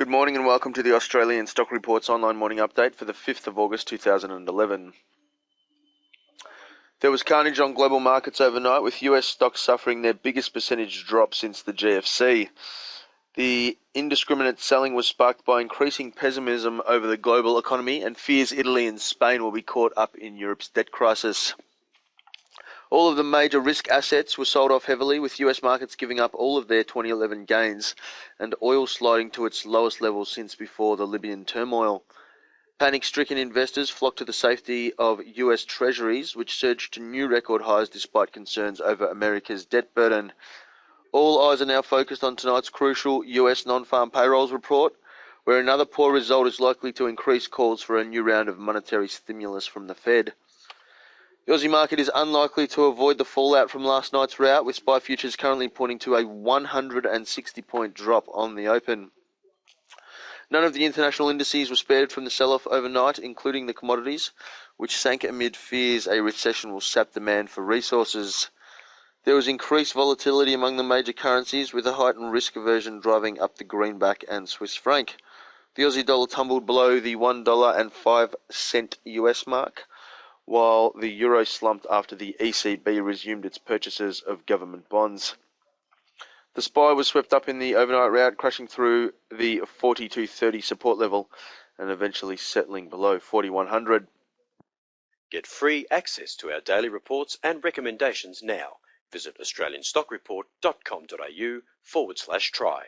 Good morning and welcome to the Australian Stock Reports online morning update for the 5th of August 2011. There was carnage on global markets overnight, with US stocks suffering their biggest percentage drop since the GFC. The indiscriminate selling was sparked by increasing pessimism over the global economy and fears Italy and Spain will be caught up in Europe's debt crisis. All of the major risk assets were sold off heavily, with US markets giving up all of their 2011 gains and oil sliding to its lowest level since before the Libyan turmoil. Panic-stricken investors flocked to the safety of US treasuries, which surged to new record highs despite concerns over America's debt burden. All eyes are now focused on tonight's crucial US non-farm payrolls report, where another poor result is likely to increase calls for a new round of monetary stimulus from the Fed. The Aussie market is unlikely to avoid the fallout from last night's rout, with SPI futures currently pointing to a 160-point drop on the open. None of the international indices were spared from the sell-off overnight, including the commodities, which sank amid fears a recession will sap demand for resources. There was increased volatility among the major currencies, with a heightened risk aversion driving up the greenback and Swiss franc. The Aussie dollar tumbled below the $1.05 US mark, while the euro slumped after the ECB resumed its purchases of government bonds. The SPI was swept up in the overnight rout, crashing through the 42.30 support level and eventually settling below 4100. Get free access to our daily reports and recommendations now. Visit australianstockreport.com.au/try.